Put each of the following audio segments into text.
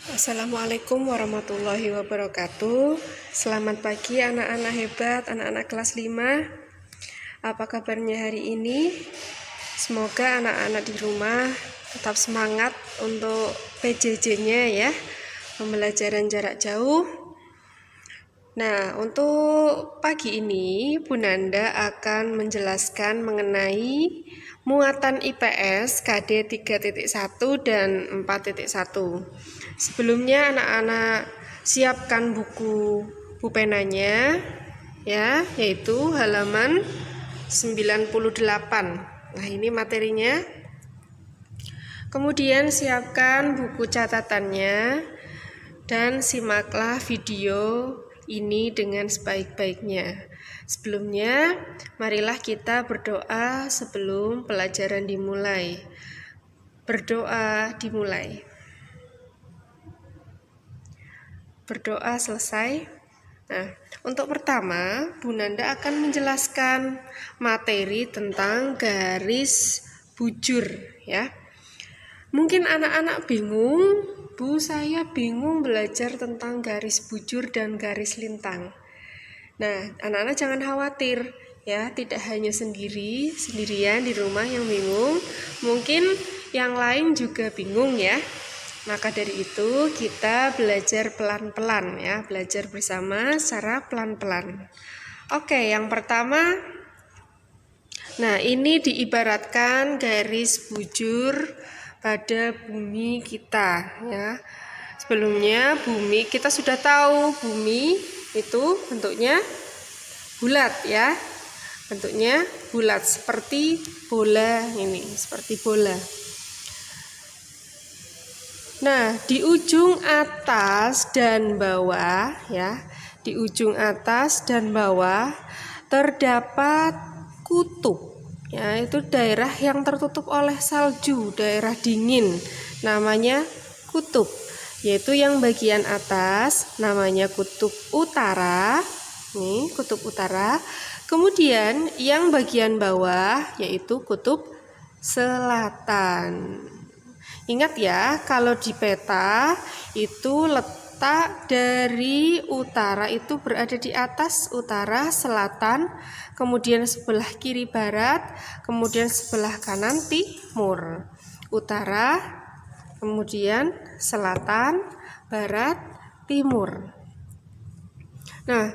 Assalamualaikum warahmatullahi wabarakatuh. Selamat pagi anak-anak hebat, anak-anak kelas 5. Apa kabarnya hari ini? Semoga anak-anak di rumah tetap semangat untuk PJJ-nya ya, pembelajaran jarak jauh. Nah, untuk pagi ini Bu Nanda akan menjelaskan mengenai muatan IPS KD 3.1 dan 4.1. Sebelumnya anak-anak siapkan buku pulpenanya ya, yaitu halaman 98. Nah, ini materinya. Kemudian siapkan buku catatannya dan simaklah video ini dengan sebaik-baiknya. Sebelumnya, marilah kita berdoa sebelum pelajaran dimulai. Berdoa dimulai. Berdoa selesai. Nah, untuk pertama, Bu Nanda akan menjelaskan materi tentang garis bujur ya. Mungkin anak-anak bingung, Bu, saya bingung belajar tentang garis bujur dan garis lintang. Nah, anak-anak jangan khawatir ya, tidak hanya sendirian di rumah yang bingung, mungkin yang lain juga bingung ya. Maka dari itu kita belajar pelan-pelan ya, belajar bersama secara pelan-pelan. Oke, yang pertama, nah ini diibaratkan garis bujur pada bumi kita ya. Sebelumnya bumi kita sudah tahu bumi itu bentuknya bulat ya. Bentuknya bulat seperti bola ini, seperti bola. Nah, di ujung atas dan bawah ya, di ujung atas dan bawah terdapat kutub. Ya, itu daerah yang tertutup oleh salju, daerah dingin, namanya kutub. Yaitu yang bagian atas namanya kutub utara. Nih, kutub utara. Kemudian yang bagian bawah yaitu kutub selatan. Ingat ya, kalau di peta itu letak dari utara itu berada di atas utara, selatan, kemudian sebelah kiri barat, kemudian sebelah kanan timur. Utara, kemudian selatan, barat, timur. Nah,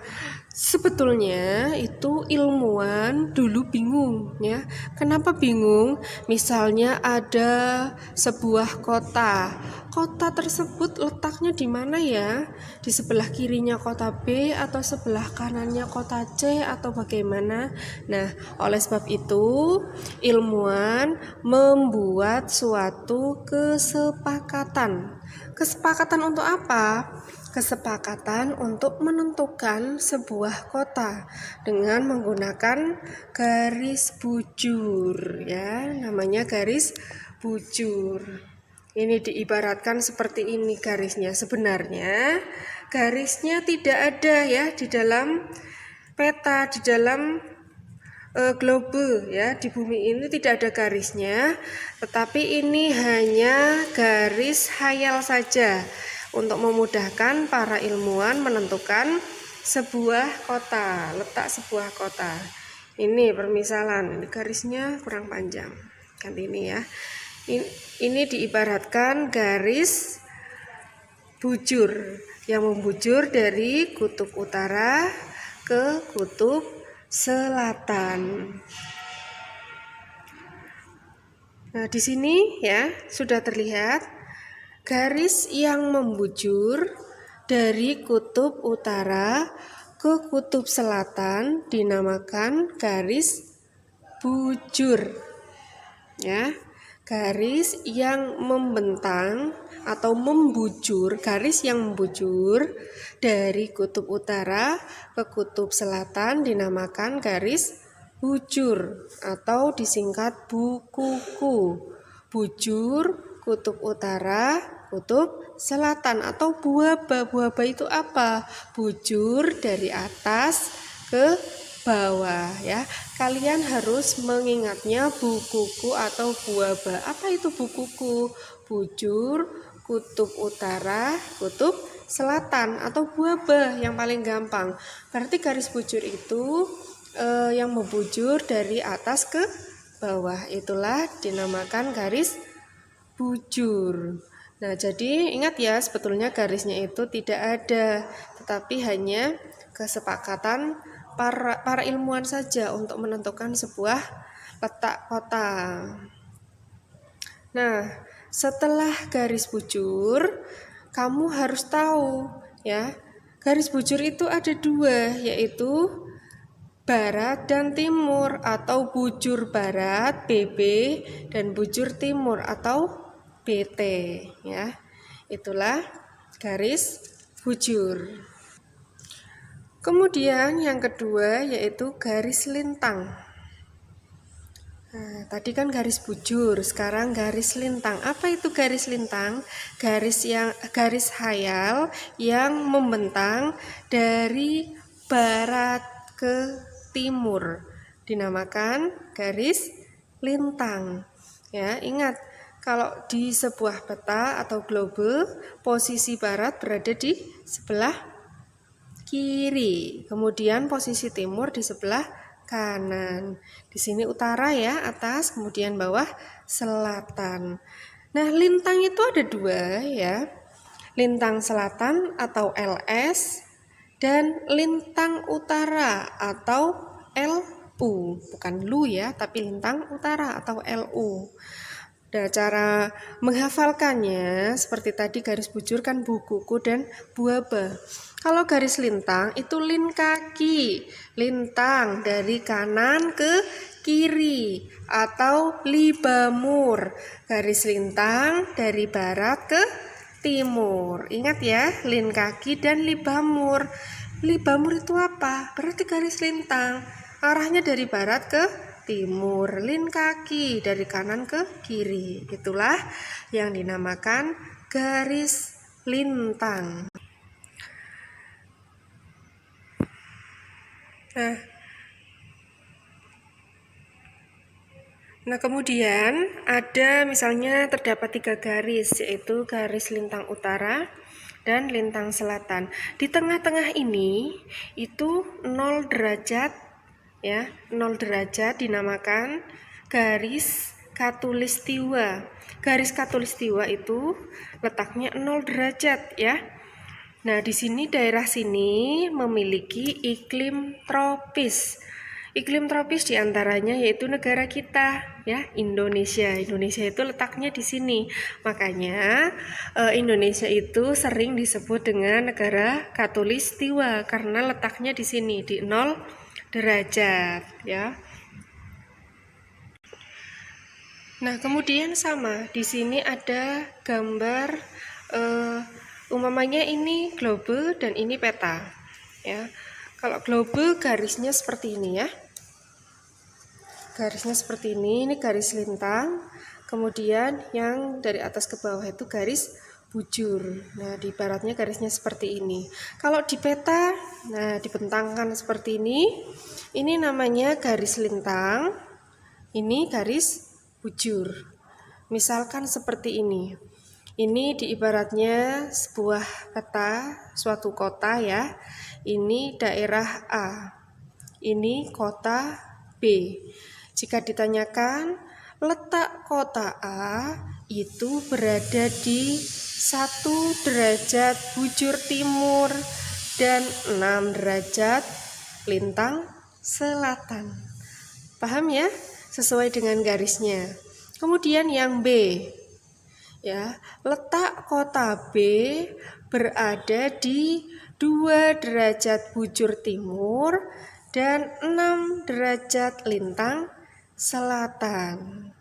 sebetulnya itu ilmuwan dulu bingung ya. Kenapa bingung? Misalnya ada sebuah kota. Kota tersebut letaknya di mana ya? Di sebelah kirinya kota B atau sebelah kanannya kota C atau bagaimana? Nah, oleh sebab itu ilmuwan membuat suatu kesepakatan. Kesepakatan untuk apa? Kesepakatan untuk menentukan sebuah kota dengan menggunakan garis bujur ya, namanya garis bujur. Ini diibaratkan seperti ini garisnya. Sebenarnya garisnya tidak ada ya di dalam peta, di dalam globe ya, di bumi ini tidak ada garisnya, tetapi ini hanya garis khayal saja untuk memudahkan para ilmuwan menentukan sebuah kota, letak sebuah kota. Ini permisalan, ini garisnya kurang panjang. Ganti ini ya. Ini diibaratkan garis bujur yang membujur dari kutub utara ke kutub selatan. Nah, di sini ya sudah terlihat garis yang membujur dari kutub utara ke kutub selatan dinamakan garis bujur. Ya, garis yang membentang atau membujur, garis yang membujur dari kutub utara ke kutub selatan dinamakan garis bujur atau disingkat bukuku. Bujur kutub utara, kutub selatan atau buaba. Buaba itu apa? Bujur dari atas ke bawah ya. Kalian harus mengingatnya bukuku atau buaba. Apa itu bukuku? Bujur kutub utara, kutub selatan, atau buaba yang paling gampang. Berarti garis bujur itu yang membujur dari atas ke bawah, itulah dinamakan garis bujur. Nah, jadi ingat ya, sebetulnya garisnya itu tidak ada, tetapi hanya kesepakatan para ilmuwan saja untuk menentukan sebuah letak kota. Nah, setelah garis bujur, kamu harus tahu ya, garis bujur itu ada dua, yaitu barat dan timur, atau bujur barat BB dan bujur timur atau BT ya. Itulah garis bujur. Kemudian yang kedua yaitu garis lintang. Nah, tadi kan garis bujur, sekarang garis lintang. Apa itu garis lintang? Garis hayal yang membentang dari barat ke timur, dinamakan garis lintang. Ya, ingat, kalau di sebuah peta atau globe, posisi barat berada di sebelah kiri, kemudian posisi timur di sebelah kanan. Di sini utara ya, atas, kemudian bawah selatan. Nah, lintang itu ada dua ya. Lintang selatan atau LS dan lintang utara atau LU. Bukan lu ya, tapi lintang utara atau LU. Nah, cara menghafalkannya seperti tadi garis bujur kan bukuku dan buaba. Kalau garis lintang itu lin kaki, lintang dari kanan ke kiri atau libamur. Garis lintang dari barat ke timur. Ingat ya, lin kaki dan libamur. Libamur itu apa? Berarti garis lintang. Arahnya dari barat ke timur, lin kaki dari kanan ke kiri. Itulah yang dinamakan garis lintang. Nah, kemudian ada misalnya terdapat 3 garis, yaitu garis lintang utara dan lintang selatan. Di tengah-tengah ini itu 0 derajat ya, 0 derajat dinamakan garis khatulistiwa. Garis khatulistiwa itu letaknya 0 derajat ya. Nah, di sini daerah sini memiliki iklim tropis. Iklim tropis diantaranya yaitu negara kita ya, Indonesia. Indonesia itu letaknya di sini. Makanya Indonesia itu sering disebut dengan negara khatulistiwa karena letaknya di sini di 0 derajat ya. Nah, kemudian sama di sini ada gambar umpamanya ini globe dan ini peta ya. Kalau globe garisnya seperti ini ya. Garisnya seperti ini garis lintang. Kemudian yang dari atas ke bawah itu garis bujur. Nah, di baratnya garisnya seperti ini. Kalau di peta, nah dibentangkan seperti ini. Ini namanya garis lintang. Ini garis bujur. Misalkan seperti ini. Ini diibaratnya sebuah peta, suatu kota ya. Ini daerah A. Ini kota B. Jika ditanyakan letak kota A itu berada di 1 derajat bujur timur dan 6 derajat lintang selatan. Paham ya? Sesuai dengan garisnya. Kemudian yang B. Ya, letak kota B berada di 2 derajat bujur timur dan 6 derajat lintang selatan.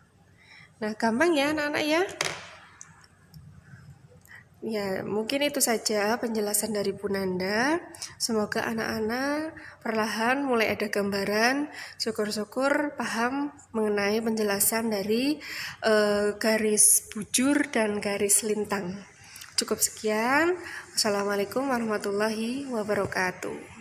Nah, gampang ya anak-anak ya. Ya, mungkin itu saja penjelasan dari Bu Nanda. Semoga anak-anak perlahan mulai ada gambaran, syukur-syukur paham mengenai penjelasan dari garis bujur dan garis lintang. Cukup sekian. Wassalamualaikum warahmatullahi wabarakatuh.